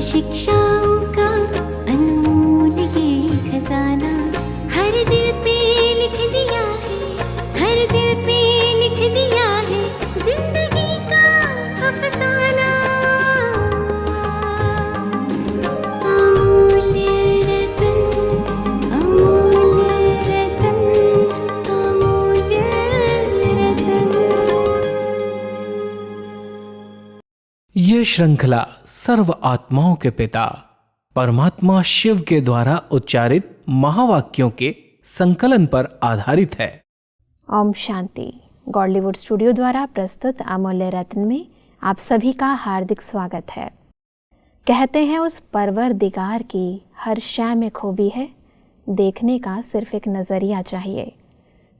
शिक्षाओं का अनमोल ये खजाना हर दिल पे लिख दिया है, हर दिल पे लिख दिया है जिंदगी का अफसाना। अमूल्य रतन, अमूल्य रतन, अमूल्य रतन। ये श्रृंखला सर्व आत्माओं के पिता परमात्मा शिव के द्वारा उच्चारित महावाक्यों के संकलन पर आधारित है। ओम शांति। गॉडलीवुड स्टूडियो द्वारा प्रस्तुत अमूल्य रत्न में आप सभी का हार्दिक स्वागत है। कहते हैं उस परवरदिगार की हर शय में खूबी है, देखने का सिर्फ एक नज़रिया चाहिए।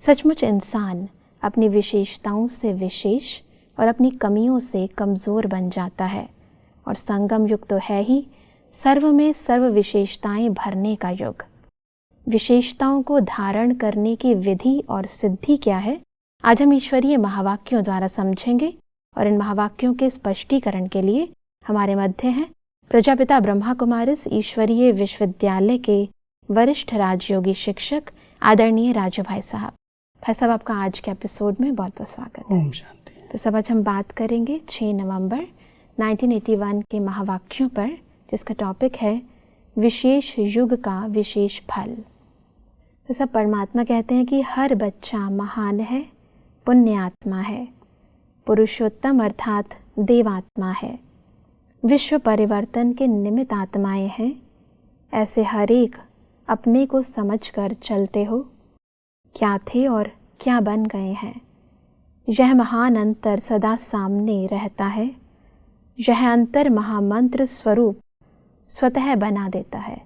सचमुच इंसान अपनी विशेषताओं से विशेष और अपनी कमियों से कमज़ोर बन जाता है, और संगम युग तो है ही सर्व में सर्व विशेषताएं भरने का युग। विशेषताओं को धारण करने की विधि और सिद्धि क्या है, आज हम ईश्वरीय महावाक्यों द्वारा समझेंगे। और इन महावाक्यों के स्पष्टीकरण के लिए हमारे मध्य हैं प्रजापिता ब्रह्मा कुमारिस ईश्वरीय विश्वविद्यालय के वरिष्ठ राजयोगी शिक्षक आदरणीय राजू भाई साहब। भाई साहब, आपका आज के एपिसोड में बहुत बहुत स्वागत है। ओम शांति। तो सब आज हम बात करेंगे 6 नवंबर 1981 के महावाक्यों पर, जिसका टॉपिक है विशेष युग का विशेष फल। तो सब परमात्मा कहते हैं कि हर बच्चा महान है, पुण्य आत्मा है, पुरुषोत्तम अर्थात देवात्मा है, विश्व परिवर्तन के निमित्त आत्माएं हैं। ऐसे हर एक अपने को समझकर चलते हो, क्या थे और क्या बन गए हैं। यह महान अंतर सदा सामने रहता है, यह अंतर महामंत्र स्वरूप स्वतः बना देता है।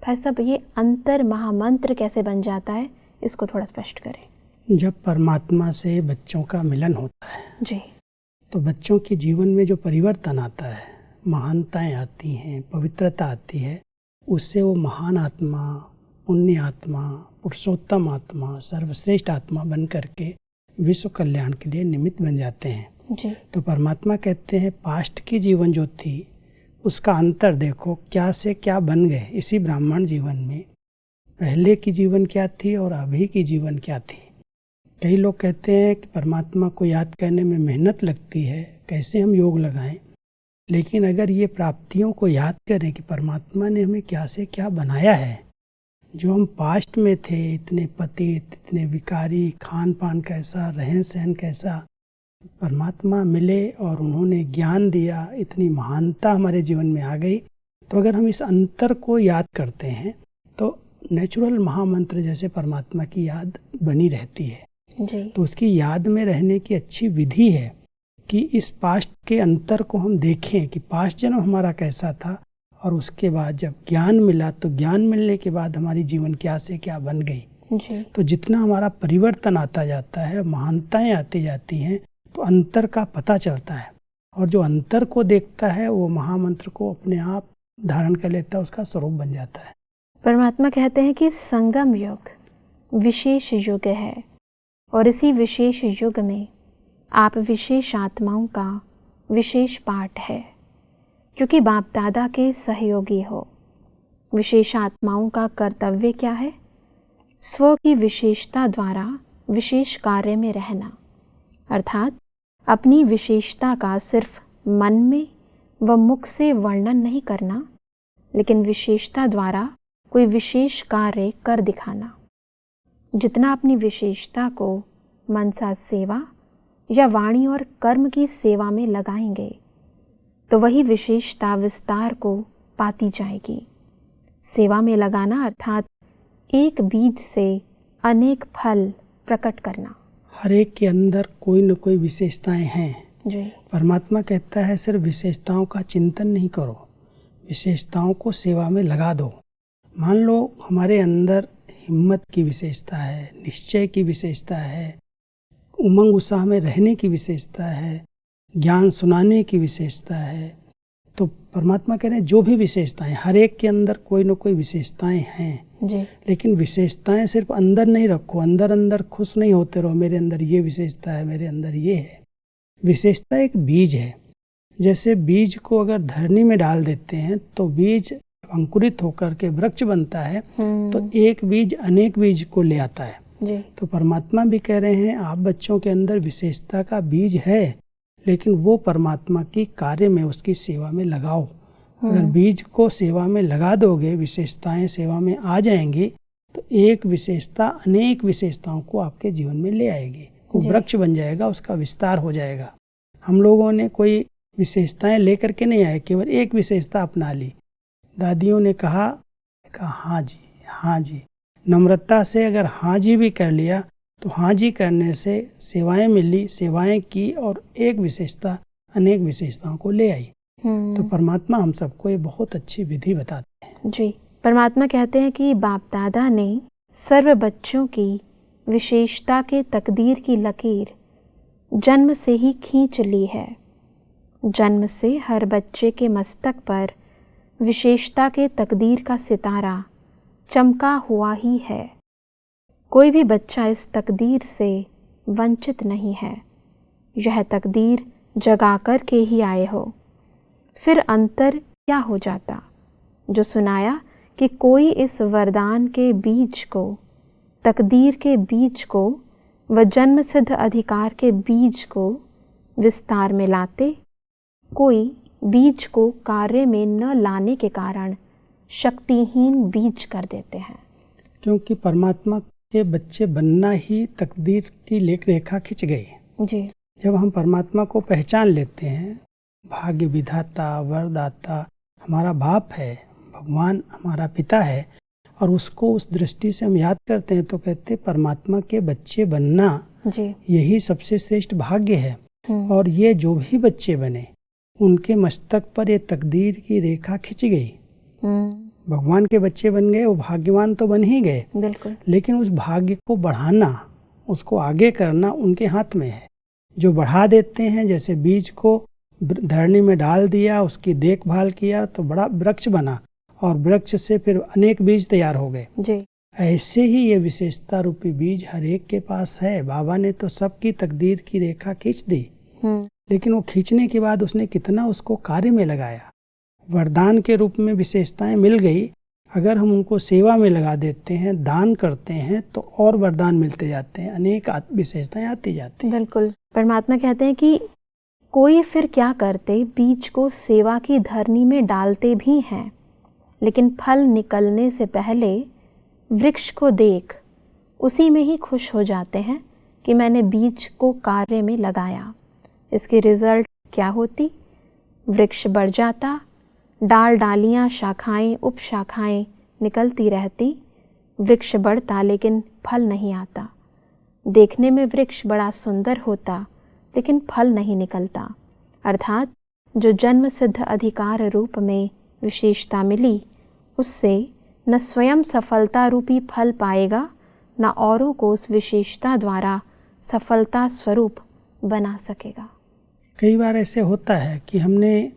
भाई साहब, ये अंतर महामंत्र कैसे बन जाता है, इसको थोड़ा स्पष्ट करें। जब परमात्मा से बच्चों का मिलन होता है जी, तो बच्चों के जीवन में जो परिवर्तन आता है, महानताएं आती हैं, पवित्रता आती है, उससे वो महान आत्मा, पुण्य आत्मा, पुरुषोत्तम आत्मा, सर्वश्रेष्ठ आत्मा बन करके विश्व कल्याण के लिए निमित्त बन जाते हैं जी। तो परमात्मा कहते हैं पास्ट की जीवन जो थी उसका अंतर देखो, क्या से क्या बन गए इसी ब्राह्मण जीवन में। पहले की जीवन क्या थी और अभी की जीवन क्या थी। कई लोग कहते हैं कि परमात्मा को याद करने में मेहनत लगती है, कैसे हम योग लगाएं। लेकिन अगर ये प्राप्तियों को याद करें कि परमात्मा ने हमें क्या से क्या बनाया है, जो हम पास्ट में थे, इतने पतित, इतने विकारी, खान पान कैसा, रहन सहन कैसा, परमात्मा मिले और उन्होंने ज्ञान दिया, इतनी महानता हमारे जीवन में आ गई। तो अगर हम इस अंतर को याद करते हैं तो नेचुरल महामंत्र जैसे परमात्मा की याद बनी रहती है जी। तो उसकी याद में रहने की अच्छी विधि है कि इस पास्ट के अंतर को हम देखें कि पास्ट जन्म हमारा कैसा था, और उसके बाद जब ज्ञान मिला तो ज्ञान मिलने के बाद हमारी जीवन क्या से क्या बन गई जी। तो जितना हमारा परिवर्तन आता जाता है, महानताएं आती जाती हैं, तो अंतर का पता चलता है। और जो अंतर को देखता है वो महामंत्र को अपने आप धारण कर लेता है, उसका स्वरूप बन जाता है। परमात्मा कहते हैं कि संगम युग विशेष युग है, और इसी विशेष युग में आप विशेष आत्माओं का विशेष पाठ है, क्योंकि बाप दादा के सहयोगी हो। विशेष आत्माओं का कर्तव्य क्या है? स्व की विशेषता द्वारा विशेष कार्य में रहना, अर्थात अपनी विशेषता का सिर्फ मन में व मुख से वर्णन नहीं करना, लेकिन विशेषता द्वारा कोई विशेष कार्य कर दिखाना। जितना अपनी विशेषता को मनसा सेवा या वाणी और कर्म की सेवा में लगाएंगे तो वही विशेषता विस्तार को पाती जाएगी। सेवा में लगाना अर्थात एक बीज से अनेक फल प्रकट करना। हर एक के अंदर कोई न कोई विशेषताएं हैं जी। परमात्मा कहता है सिर्फ विशेषताओं का चिंतन नहीं करो, विशेषताओं को सेवा में लगा दो। मान लो हमारे अंदर हिम्मत की विशेषता है, निश्चय की विशेषता है, उमंग उत्साह में रहने की विशेषता है, ज्ञान सुनाने की विशेषता है, तो परमात्मा कह रहे हैं जो भी विशेषताएं, हर एक के अंदर कोई न कोई विशेषताएं हैं जी। लेकिन विशेषताएं सिर्फ अंदर नहीं रखो, अंदर अंदर खुश नहीं होते रहो, मेरे अंदर ये विशेषता है, मेरे अंदर ये है। विशेषता एक बीज है जैसे बीज को अगर धरनी में डाल देते हैं तो बीज अंकुरित होकर के वृक्ष बनता है, तो एक बीज अनेक बीज को ले आता है जी। तो परमात्मा भी कह रहे हैं आप बच्चों के अंदर विशेषता का बीज है, लेकिन वो परमात्मा की कार्य में, उसकी सेवा में लगाओ। अगर बीज को सेवा में लगा दोगे, विशेषताएं सेवा में आ जाएंगी, तो एक विशेषता अनेक विशेषताओं को आपके जीवन में ले आएगी, वो वृक्ष बन जाएगा, उसका विस्तार हो जाएगा। हम लोगों ने कोई विशेषताएं लेकर के नहीं आए, केवल एक विशेषता अपना ली। दादियों ने कहा हाँ जी, हाँ जी। नम्रता से अगर हाँ जी भी कर लिया तो हाँ जी करने से सेवाएं मिली, सेवाएं की और एक विशेषता अनेक विशेषताओं को ले आई। तो परमात्मा हम सबको ये बहुत अच्छी विधि बताते हैं जी। परमात्मा कहते हैं कि बाप दादा ने सर्व बच्चों की विशेषता के तकदीर की लकीर जन्म से ही खींच ली है। जन्म से हर बच्चे के मस्तक पर विशेषता के तकदीर का सितारा चमका हुआ ही है। कोई भी बच्चा इस तकदीर से वंचित नहीं है। यह तकदीर जगा कर के ही आए हो। फिर अंतर क्या हो जाता जो सुनाया कि कोई इस वरदान के बीज को, तकदीर के बीज को व जन्म सिद्ध अधिकार के बीज को विस्तार में लाते, कोई बीज को कार्य में न लाने के कारण शक्तिहीन बीज कर देते हैं। क्योंकि परमात्मा के बच्चे बनना ही तकदीर की रेखा खिंच गई जी। जब हम परमात्मा को पहचान लेते हैं, भाग्य विधाता, वरदाता हमारा बाप है, भगवान हमारा पिता है, और उसको उस दृष्टि से हम याद करते हैं तो कहते परमात्मा के बच्चे बनना जी। यही सबसे श्रेष्ठ भाग्य है। और ये जो भी बच्चे बने उनके मस्तक पर ये तकदीर की रेखा खिंच गई। भगवान के बच्चे बन गए, वो भाग्यवान तो बन ही गए, बिल्कुल, लेकिन उस भाग्य को बढ़ाना, उसको आगे करना उनके हाथ में है। जो बढ़ा देते हैं, जैसे बीज को धरनी में डाल दिया, उसकी देखभाल किया तो बड़ा वृक्ष बना, और वृक्ष से फिर अनेक बीज तैयार हो गए जी। ऐसे ही ये विशेषता रूपी बीज हर एक के पास है। बाबा ने तो सबकी तकदीर की रेखा खींच दी, लेकिन वो खींचने के बाद उसने कितना उसको कार्य में लगाया। वरदान के रूप में विशेषताएं मिल गई, अगर हम उनको सेवा में लगा देते हैं, दान करते हैं, तो और वरदान मिलते जाते हैं, अनेक विशेषताएं आती जाती हैं। बिल्कुल। परमात्मा कहते हैं कि कोई फिर क्या करते, बीज को सेवा की धरनी में डालते भी हैं, लेकिन फल निकलने से पहले वृक्ष को देख उसी में ही खुश हो जाते हैं कि मैंने बीज को कार्य में लगाया। इसकी रिजल्ट क्या होती? वृक्ष बढ़ जाता, डाल डालियाँ, शाखाएं, उपशाखाएं निकलती रहती। वृक्ष बढ़ता लेकिन फल नहीं आता। देखने में वृक्ष बड़ा सुंदर होता लेकिन फल नहीं निकलता। अर्थात जो जन्म सिद्ध अधिकार रूप में विशेषता मिली, उससे न स्वयं सफलता रूपी फल पाएगा, न औरों को उस विशेषता द्वारा सफलता स्वरूप बना सकेगा। कई बार ऐसे होता है कि हमने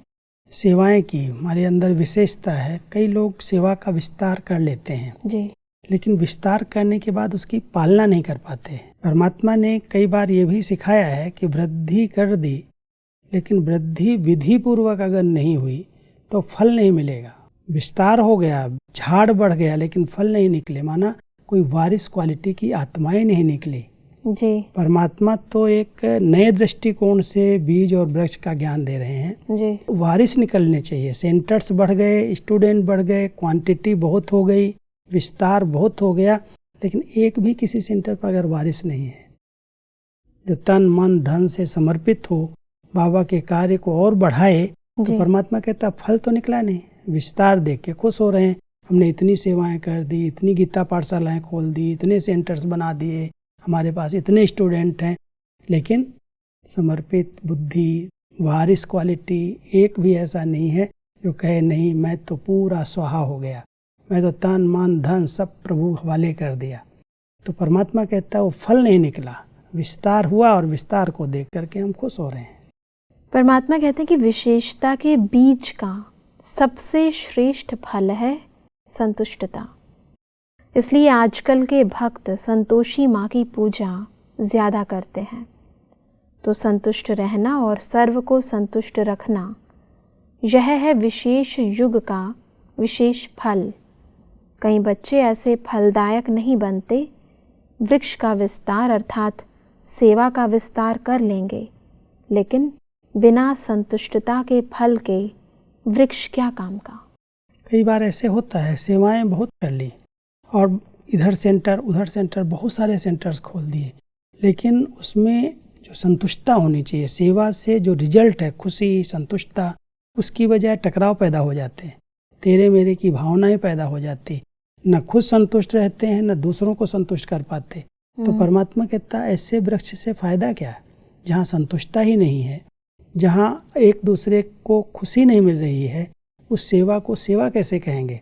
सेवाएं की, हमारे अंदर विशेषता है, कई लोग सेवा का विस्तार कर लेते हैं जी, लेकिन विस्तार करने के बाद उसकी पालना नहीं कर पाते। परमात्मा ने कई बार ये भी सिखाया है कि वृद्धि कर दी, लेकिन वृद्धि विधि पूर्वक अगर नहीं हुई तो फल नहीं मिलेगा। विस्तार हो गया, झाड़ बढ़ गया, लेकिन फल नहीं निकले, माना कोई वारिस क्वालिटी की आत्माएं नहीं निकली जी। परमात्मा तो एक नए दृष्टिकोण से बीज और वृक्ष का ज्ञान दे रहे हैं जी। वारिस निकलने चाहिए। सेंटर्स बढ़ गए, स्टूडेंट बढ़ गए, क्वांटिटी बहुत हो गई, विस्तार बहुत हो गया, लेकिन एक भी किसी सेंटर पर अगर वारिस नहीं है जो तन मन धन से समर्पित हो, बाबा के कार्य को और बढ़ाए, तो परमात्मा कहता फल तो निकला नहीं। विस्तार देख के खुश हो रहे हैं, हमने इतनी सेवाएं कर दी, इतनी गीता पाठशालाएं खोल दी, इतने सेंटर्स बना दिए, हमारे पास इतने स्टूडेंट हैं, लेकिन समर्पित बुद्धि, वारिस क्वालिटी एक भी ऐसा नहीं है जो कहे नहीं मैं तो पूरा स्वाहा हो गया, मैं तो तन मन धन सब प्रभु हवाले कर दिया। तो परमात्मा कहता है वो फल नहीं निकला, विस्तार हुआ, और विस्तार को देख करके हम खुश हो रहे हैं। परमात्मा कहते हैं कि विशेषता के बीज का सबसे श्रेष्ठ फल है संतुष्टता। इसलिए आजकल के भक्त संतोषी माँ की पूजा ज़्यादा करते हैं। तो संतुष्ट रहना और सर्व को संतुष्ट रखना, यह है विशेष युग का विशेष फल। कई बच्चे ऐसे फलदायक नहीं बनते। वृक्ष का विस्तार अर्थात सेवा का विस्तार कर लेंगे, लेकिन बिना संतुष्टता के फल के वृक्ष क्या काम का। कई बार ऐसे होता है, सेवाएं बहुत कर ली और इधर सेंटर उधर सेंटर, बहुत सारे सेंटर्स खोल दिए, लेकिन उसमें जो संतुष्टता होनी चाहिए, सेवा से जो रिजल्ट है, खुशी संतुष्टता, उसकी बजाय टकराव पैदा हो जाते हैं, तेरे मेरे की भावनाएं पैदा हो जाती, न खुद संतुष्ट रहते हैं न दूसरों को संतुष्ट कर पाते। तो परमात्मा कहता है ऐसे वृक्ष से फायदा क्या है, जहाँ संतुष्टता ही नहीं है, जहाँ एक दूसरे को खुशी नहीं मिल रही है, उस सेवा को सेवा कैसे कहेंगे।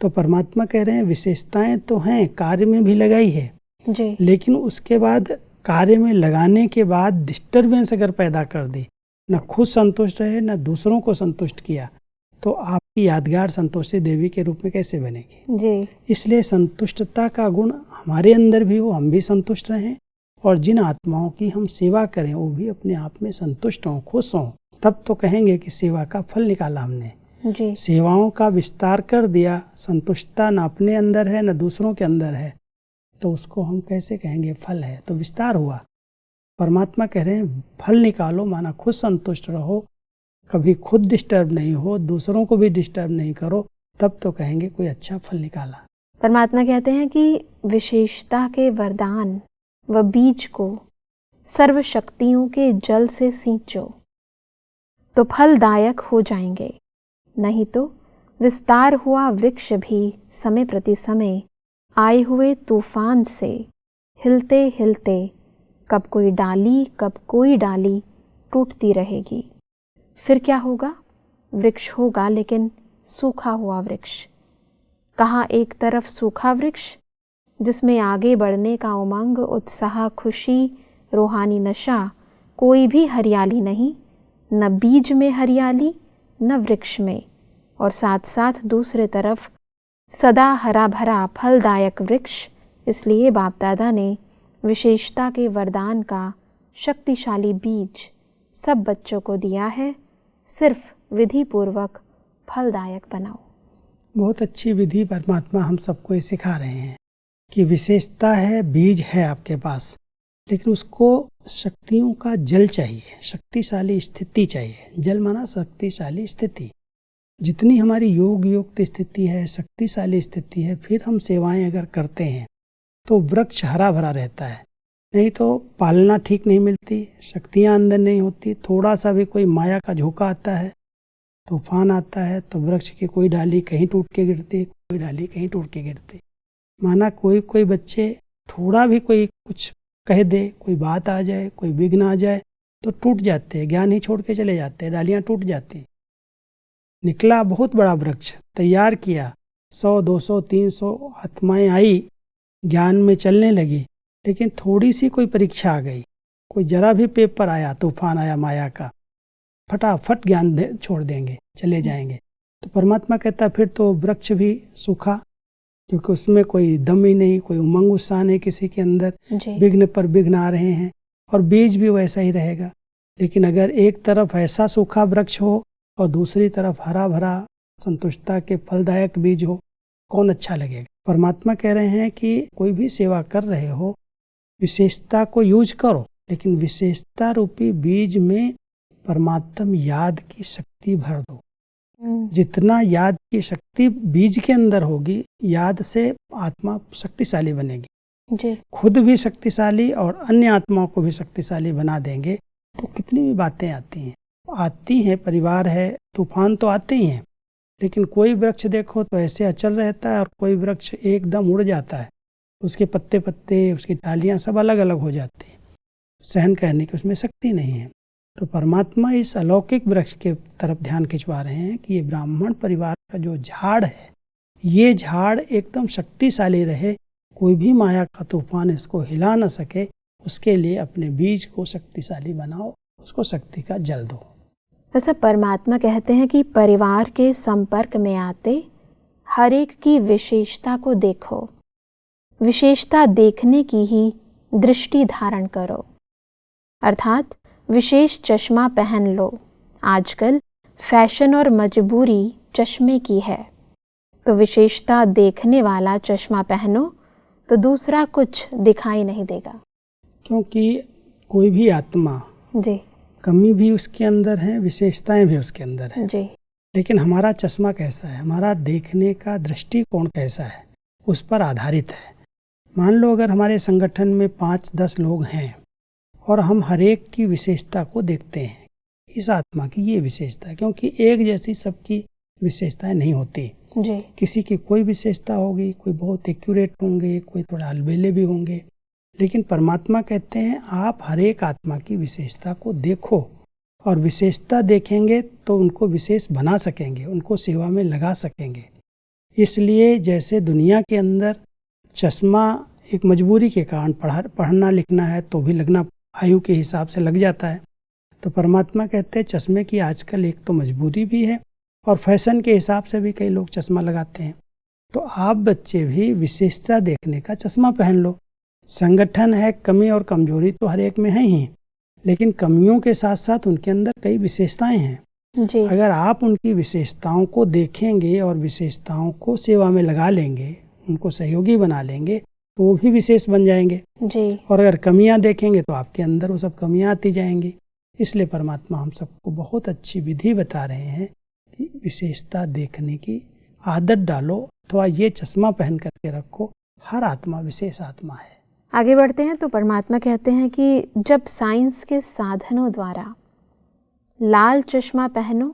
तो परमात्मा कह रहे हैं विशेषताएं तो हैं, कार्य में भी लगाई है जी, लेकिन उसके बाद कार्य में लगाने के बाद डिस्टर्बेंस अगर पैदा कर दी, न खुद संतुष्ट रहे न दूसरों को संतुष्ट किया, तो आपकी यादगार संतोषी देवी के रूप में कैसे बनेगी जी। इसलिए संतुष्टता का गुण हमारे अंदर भी हो, हम भी संतुष्ट रहें, और जिन आत्माओं की हम सेवा करें वो भी अपने आप में संतुष्ट हों, खुश हों, तब तो कहेंगे कि सेवा का फल निकाला हमने। जी, सेवाओं का विस्तार कर दिया, संतुष्टता न अपने अंदर है न दूसरों के अंदर है, तो उसको हम कैसे कहेंगे फल है। तो विस्तार हुआ। परमात्मा कह रहे हैं फल निकालो, माना खुद संतुष्ट रहो, कभी खुद डिस्टर्ब नहीं हो, दूसरों को भी डिस्टर्ब नहीं करो, तब तो कहेंगे कोई अच्छा फल निकाला। परमात्मा कहते हैं कि विशेषता के वरदान व बीज को सर्व शक्तियों के जल से सींचो तो फलदायक हो जाएंगे, नहीं तो विस्तार हुआ वृक्ष भी समय प्रति समय आए हुए तूफान से हिलते हिलते कब कोई डाली टूटती रहेगी। फिर क्या होगा? वृक्ष होगा लेकिन सूखा हुआ वृक्ष। कहाँ एक तरफ सूखा वृक्ष जिसमें आगे बढ़ने का उमंग, उत्साह, खुशी, रूहानी नशा, कोई भी हरियाली नहीं, न बीज में हरियाली न वृक्ष में, और साथ साथ दूसरे तरफ सदा हरा भरा फलदायक वृक्ष। इसलिए बाप दादा ने विशेषता के वरदान का शक्तिशाली बीज सब बच्चों को दिया है, सिर्फ विधि पूर्वक फलदायक बनाओ। बहुत अच्छी विधि परमात्मा हम सबको ये सिखा रहे हैं कि विशेषता है, बीज है आपके पास, लेकिन उसको शक्तियों का जल चाहिए, शक्तिशाली स्थिति चाहिए। जल माना शक्तिशाली स्थिति। जितनी हमारी योग युक्त स्थिति है, शक्तिशाली स्थिति है, फिर हम सेवाएं अगर करते हैं तो वृक्ष हरा भरा रहता है। नहीं तो पालना ठीक नहीं मिलती, शक्तियां अंदर नहीं होती, थोड़ा सा भी कोई माया का झोंका आता है, तूफान आता है, तो वृक्ष की कोई डाली कहीं टूट के गिरती, कोई डाली कहीं टूट के गिरती। माना कोई बच्चे थोड़ा भी कोई कुछ कह दे, कोई बात आ जाए, कोई विघ्न आ जाए तो टूट जाते हैं, ज्ञान ही छोड़ के चले जाते हैं, डालियां टूट जाती। निकला बहुत बड़ा वृक्ष, तैयार किया, 100, 200, 300 आत्माएं आई, ज्ञान में चलने लगी, लेकिन थोड़ी सी कोई परीक्षा आ गई, कोई जरा भी पेपर आया, तूफान आया माया का, फटाफट ज्ञान छोड़ देंगे, चले जाएंगे। तो परमात्मा कहता फिर तो वृक्ष भी सूखा, क्योंकि उसमें कोई दम ही नहीं, कोई उमंग उत्साह नहीं किसी के अंदर, विघ्न पर विघ्न आ रहे हैं, और बीज भी वैसा ही रहेगा। लेकिन अगर एक तरफ ऐसा सूखा वृक्ष हो और दूसरी तरफ हरा भरा संतुष्टता के फलदायक बीज हो, कौन अच्छा लगेगा। परमात्मा कह रहे हैं कि कोई भी सेवा कर रहे हो, विशेषता को यूज करो, लेकिन विशेषता रूपी बीज में परमात्मा याद की शक्ति भर दो। जितना याद की शक्ति बीज के अंदर होगी, याद से आत्मा शक्तिशाली बनेगी जी। खुद भी शक्तिशाली और अन्य आत्माओं को भी शक्तिशाली बना देंगे। तो कितनी भी बातें आती हैं, परिवार है, तूफान तो आते ही हैं, लेकिन कोई वृक्ष देखो तो ऐसे अचल रहता है और कोई वृक्ष एकदम उड़ जाता है, उसके पत्ते उसकी डालियां सब अलग अलग हो जाती हैं, सहन करने की उसमें शक्ति नहीं है। तो परमात्मा इस अलौकिक वृक्ष के तरफ ध्यान खिंचवा रहे हैं कि ये ब्राह्मण परिवार का जो झाड़ है, ये झाड़ एकदम शक्तिशाली रहे, कोई भी माया का तूफान इसको हिला न सके। उसके लिए अपने बीज को शक्तिशाली बनाओ, उसको शक्ति का जल दो। वैसे परमात्मा कहते हैं कि परिवार के संपर्क में आते हर एक की विशेषता को देखो, विशेषता देखने की ही दृष्टि धारण करो। अर्थात विशेष चश्मा पहन लो। आजकल फैशन और मजबूरी चश्मे की है, तो विशेषता देखने वाला चश्मा पहनो तो दूसरा कुछ दिखाई नहीं देगा। क्योंकि कोई भी आत्मा जी कमी भी उसके अंदर है, विशेषताएं भी उसके अंदर है। जी लेकिन हमारा चश्मा कैसा है, हमारा देखने का दृष्टिकोण कैसा है, उस पर आधारित है। मान लो अगर हमारे संगठन में 5-10 लोग हैं और हम हर एक की विशेषता को देखते हैं, इस आत्मा की ये विशेषता है, क्योंकि एक जैसी सबकी विशेषताएं नहीं होती। जी किसी की कोई विशेषता होगी, कोई बहुत एक्यूरेट होंगे, कोई थोड़ा अलबेले भी होंगे। लेकिन परमात्मा कहते हैं आप हर एक आत्मा की विशेषता को देखो, और विशेषता देखेंगे तो उनको विशेष बना सकेंगे, उनको सेवा में लगा सकेंगे। इसलिए जैसे दुनिया के अंदर चश्मा एक मजबूरी के कारण पढ़ना लिखना है तो भी लगना आयु के हिसाब से लग जाता है, तो परमात्मा कहते हैं चश्मे की आजकल एक तो मजबूरी भी है और फैशन के हिसाब से भी कई लोग चश्मा लगाते हैं। तो आप बच्चे भी विशेषता देखने का चश्मा पहन लो। संगठन है, कमी और कमजोरी तो हर एक में है ही, लेकिन कमियों के साथ साथ उनके अंदर कई विशेषताएं हैं। जी अगर आप उनकी विशेषताओं को देखेंगे और विशेषताओं को सेवा में लगा लेंगे, उनको सहयोगी बना लेंगे, तो वो भी विशेष बन जाएंगे। जी और अगर कमियां देखेंगे तो आपके अंदर वो सब कमियां आती जाएंगी। इसलिए परमात्मा हम सबको बहुत अच्छी विधि बता रहे हैं कि विशेषता देखने की आदत डालो, अथवा ये चश्मा पहन करके रखो, हर आत्मा विशेष आत्मा है। आगे बढ़ते हैं तो परमात्मा कहते हैं कि जब साइंस के साधनों द्वारा लाल चश्मा पहनो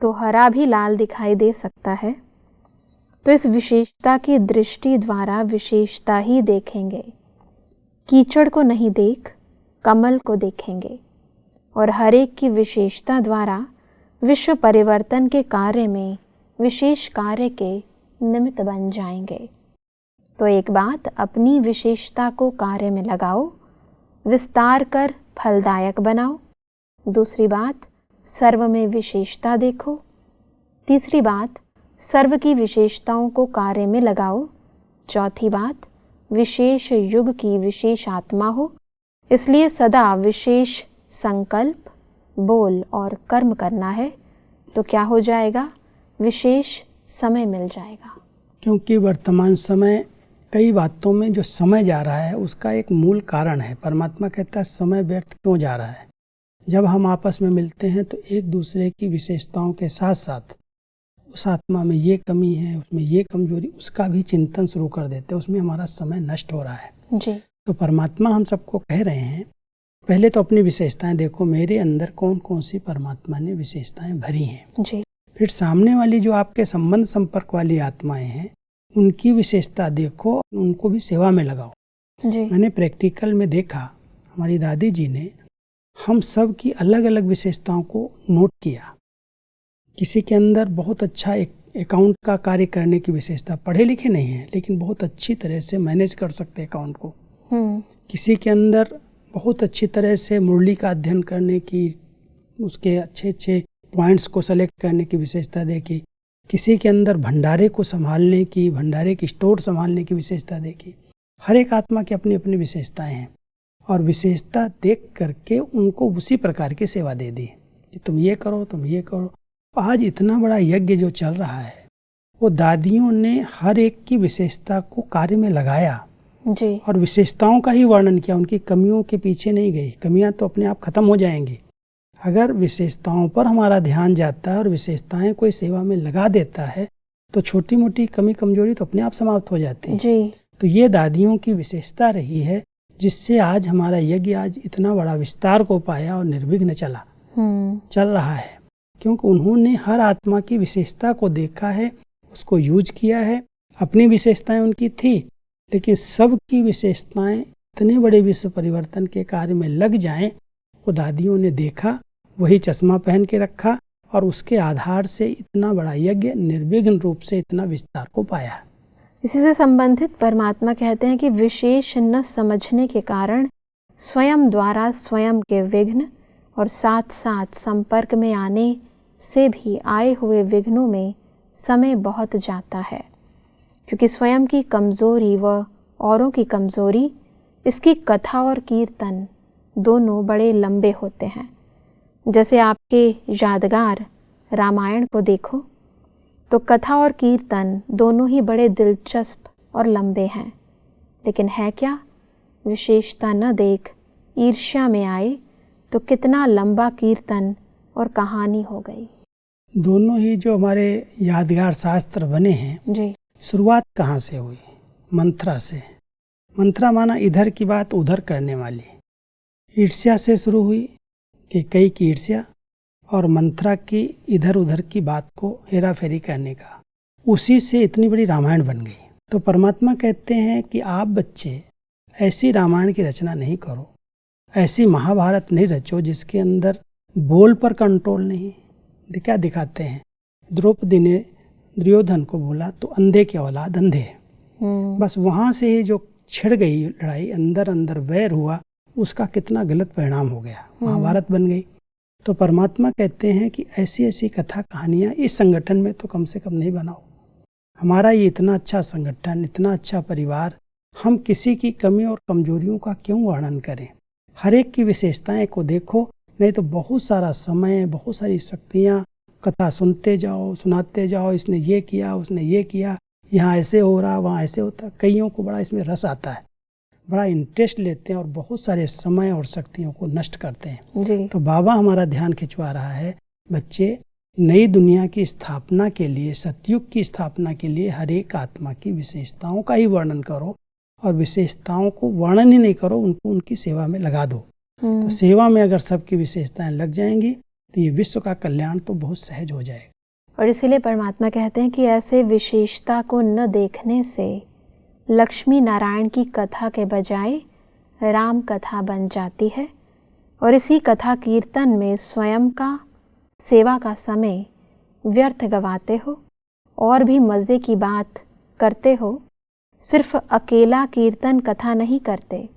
तो हरा भी लाल दिखाई दे सकता है, तो इस विशेषता की दृष्टि द्वारा विशेषता ही देखेंगे। कीचड़ को नहीं देख कमल को देखेंगे, और हर एक की विशेषता द्वारा विश्व परिवर्तन के कार्य में विशेष कार्य के निमित्त बन जाएंगे। तो एक बात, अपनी विशेषता को कार्य में लगाओ, विस्तार कर फलदायक बनाओ। दूसरी बात, सर्व में विशेषता देखो। तीसरी बात, सर्व की विशेषताओं को कार्य में लगाओ। चौथी बात, विशेष युग की विशेष आत्मा हो, इसलिए सदा विशेष संकल्प, बोल और कर्म करना है, तो क्या हो जाएगा, विशेष समय मिल जाएगा। क्योंकि वर्तमान समय कई बातों में जो समय जा रहा है उसका एक मूल कारण है। परमात्मा कहता है समय व्यर्थ क्यों जा रहा है। जब हम आपस में मिलते हैं तो एक दूसरे की विशेषताओं के साथ साथ उस आत्मा में ये कमी है, उसमें ये कमजोरी, उसका भी चिंतन शुरू कर देते हैं, उसमें हमारा समय नष्ट हो रहा है। जी तो परमात्मा हम सबको कह रहे हैं, पहले तो अपनी विशेषताएं देखो, मेरे अंदर कौन कौन सी परमात्मा ने विशेषताएं भरी हैं। जी फिर सामने वाली जो आपके संबंध संपर्क वाली आत्माएं हैं उनकी विशेषता देखो, उनको भी सेवा में लगाओ। जी मैंने प्रैक्टिकल में देखा, हमारी दादी जी ने हम सब की अलग अलग विशेषताओं को नोट किया। किसी के अंदर बहुत अच्छा एक अकाउंट का कार्य करने की विशेषता, पढ़े लिखे नहीं है लेकिन बहुत अच्छी तरह से मैनेज कर सकते अकाउंट को। किसी के अंदर बहुत अच्छी तरह से मुरली का अध्ययन करने की, उसके अच्छे अच्छे पॉइंट्स को सेलेक्ट करने की विशेषता देखी। किसी के अंदर भंडारे को संभालने की, भंडारे की स्टोर संभालने की विशेषता देखी। हर एक आत्मा की अपनी अपनी विशेषताएं हैं, और विशेषता देख करके उनको उसी प्रकार की सेवा दे दी कि तुम ये करो, तुम ये करो। आज इतना बड़ा यज्ञ जो चल रहा है, वो दादियों ने हर एक की विशेषता को कार्य में लगाया जी और विशेषताओं का ही वर्णन किया, उनकी कमियों के पीछे नहीं गई। कमियां तो अपने आप खत्म हो जाएंगी। अगर विशेषताओं पर हमारा ध्यान जाता है और विशेषताएं कोई सेवा में लगा देता है तो छोटी मोटी कमी कमजोरी तो अपने आप समाप्त हो जाती है। जी तो ये दादियों की विशेषता रही है, जिससे आज हमारा यज्ञ आज इतना बड़ा विस्तार को पाया और निर्विघ्न चल रहा है, क्योंकि उन्होंने हर आत्मा की विशेषता को देखा है, उसको यूज किया है। अपनी विशेषताएं उनकी थी, लेकिन सबकी विशेषताएं इतने बड़े विश्व परिवर्तन के कार्य में लग जाएं, वो दादियों ने देखा, वही चश्मा पहन के रखा, और उसके आधार से इतना बड़ा यज्ञ निर्विघ्न रूप से इतना विस्तार को पाया। इसी से संबंधित परमात्मा कहते हैं कि विशेष न समझने के कारण स्वयं द्वारा स्वयं के विघ्न और साथ साथ संपर्क में आने से भी आए हुए विघ्नों में समय बहुत जाता है, क्योंकि स्वयं की कमज़ोरी व औरों की कमज़ोरी, इसकी कथा और कीर्तन दोनों बड़े लंबे होते हैं। जैसे आपके यादगार रामायण को देखो तो कथा और कीर्तन दोनों ही बड़े दिलचस्प और लंबे हैं, लेकिन है क्या, विशेषता न देख ईर्ष्या में आए तो कितना लंबा कीर्तन और कहानी हो गई। दोनों ही जो हमारे यादगार शास्त्र बने हैं जी, शुरुआत कहाँ से हुई? मंत्रा से। मंत्रा माना इधर की बात उधर करने वाली। ईर्ष्या से शुरू हुई कि कई की ईर्ष्या, और मंत्रा की इधर उधर की बात को हेरा फेरी करने का, उसी से इतनी बड़ी रामायण बन गई। तो परमात्मा कहते हैं कि आप बच्चे ऐसी रामायण की रचना नहीं करो, ऐसी महाभारत नहीं रचो जिसके अंदर बोल पर कंट्रोल नहीं। क्या दिखाते हैं, द्रौपदी ने दुर्योधन को बोला तो अंधे की औलाद अंधे। बस वहाँ से ही जो छिड़ गई लड़ाई, अंदर अंदर वैर हुआ, उसका कितना गलत परिणाम हो गया, महाभारत बन गई। तो परमात्मा कहते हैं कि ऐसी ऐसी कथा कहानियाँ इस संगठन में तो कम से कम नहीं बनाओ। हमारा ये इतना अच्छा संगठन, इतना अच्छा परिवार, हम किसी की कमी और कमजोरियों का क्यों वर्णन करें? हर एक की विशेषताएं को देखो, नहीं तो बहुत सारा समय, बहुत सारी शक्तियाँ, कथा सुनते जाओ, सुनाते जाओ, इसने ये किया, उसने ये किया, यहाँ ऐसे हो रहा, वहाँ ऐसे होता। कईयों को बड़ा इसमें रस आता है, बड़ा इंटरेस्ट लेते हैं और बहुत सारे समय और शक्तियों को नष्ट करते हैं जी। तो बाबा हमारा ध्यान खिंचवा रहा है, बच्चे नई दुनिया की स्थापना के लिए, सतयुग की स्थापना के लिए हर एक आत्मा की विशेषताओं का ही वर्णन करो, और विशेषताओं को वर्णन ही नहीं करो, उनको उनकी सेवा में लगा दो। तो सेवा में अगर सबकी विशेषताएं लग जाएंगी तो ये विश्व का कल्याण तो बहुत सहज हो जाएगा। और इसीलिए परमात्मा कहते हैं कि ऐसे विशेषता को न देखने से लक्ष्मी नारायण की कथा के बजाय राम कथा बन जाती है, और इसी कथा कीर्तन में स्वयं का, सेवा का समय व्यर्थ गवाते हो और भी मज़े की बात करते हो। सिर्फ अकेला कीर्तन कथा नहीं करते,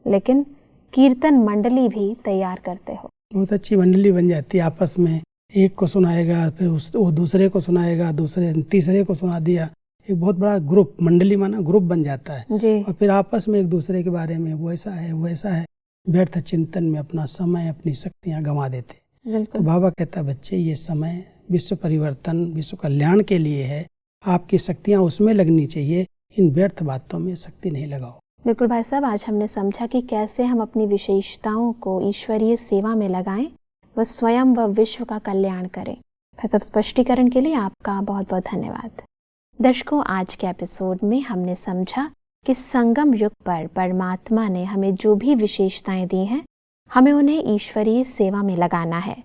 लेकिन कीर्तन मंडली भी तैयार करते हो। बहुत अच्छी मंडली बन जाती है, आपस में एक को सुनाएगा, फिर वो दूसरे को सुनाएगा, दूसरे तीसरे को सुना दिया, एक बहुत बड़ा ग्रुप, मंडली माना ग्रुप बन जाता है जी। और फिर आपस में एक दूसरे के बारे में वो ऐसा है, वो ऐसा है, व्यर्थ चिंतन में अपना समय, अपनी शक्तियाँ गंवा देते। तो बाबा कहता है बच्चे ये समय विश्व परिवर्तन, विश्व कल्याण के लिए है, आपकी शक्तियाँ उसमें लगनी चाहिए, इन व्यर्थ बातों में शक्ति नहीं लगाओ। बिल्कुल भाई साहब, आज हमने समझा कि कैसे हम अपनी विशेषताओं को ईश्वरीय सेवा में लगाएं, व स्वयं व विश्व का कल्याण करें। भाई साहब, स्पष्टीकरण के लिए आपका बहुत बहुत धन्यवाद। दर्शकों, आज के एपिसोड में हमने समझा कि संगम युग पर परमात्मा ने हमें जो भी विशेषताएं दी हैं, हमें उन्हें ईश्वरीय सेवा में लगाना है।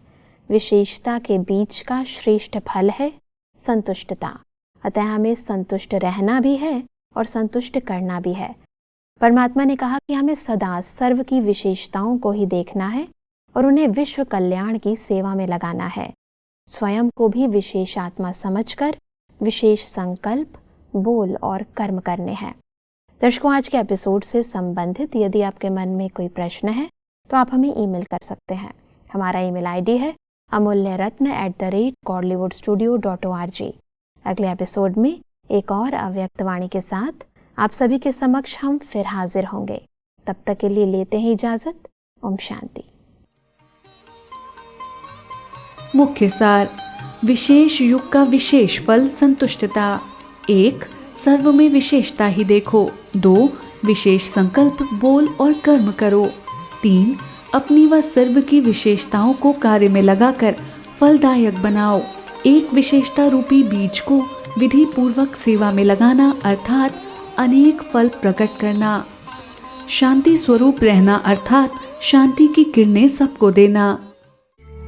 विशेषता के बीच का श्रेष्ठ फल है संतुष्टता, अतः हमें संतुष्ट रहना भी है और संतुष्ट करना भी है। परमात्मा ने कहा कि हमें सदा सर्व की विशेषताओं को ही देखना है और उन्हें विश्व कल्याण की सेवा में लगाना है। स्वयं को भी विशेष आत्मा समझकर विशेष संकल्प, बोल और कर्म करने हैं। दर्शकों, आज के एपिसोड से संबंधित यदि आपके मन में कोई प्रश्न है तो आप हमें ईमेल कर सकते हैं। हमारा ईमेल आईडी है amulyaratna@godlywoodstudio.org। अगले एपिसोड में एक और अव्यक्त वाणी के साथ आप सभी के समक्ष हम फिर हाजिर होंगे। तब तक के लिए लेते हैं इजाजत। ओम शांति। मुख्य सार, विशेष युग का विशेष फल संतुष्टता। 1. सर्व में विशेषता ही देखो। 2. विशेष संकल्प, बोल और कर्म करो। 3. अपनी व सर्व की विशेषताओं को कार्य में लगाकर फलदायक बनाओ। एक विशेषता रूपी बीज को विधि पूर्वक सेवा में लगाना अर्थात अनेक फल प्रकट करना। शांति स्वरूप रहना अर्थात शांति की किरणें सबको देना।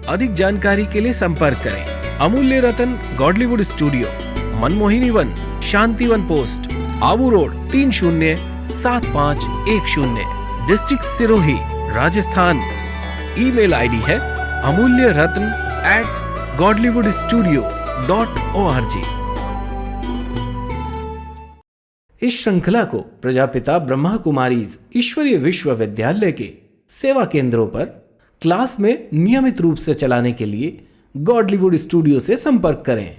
अधिक जानकारी के लिए संपर्क करें Amulya Ratan Godlywood studio, Manmohini Van, Shanti Van post, Abu road 307510, district Sirohi, Rajasthan. Email ID है amulyaratn@godlywoodstudio.org। इस श्रृंखला को प्रजापिता ब्रह्मा कुमारीज ईश्वरीय विश्वविद्यालय के सेवा केंद्रों पर क्लास में नियमित रूप से चलाने के लिए गॉडलीवुड स्टूडियो से संपर्क करें।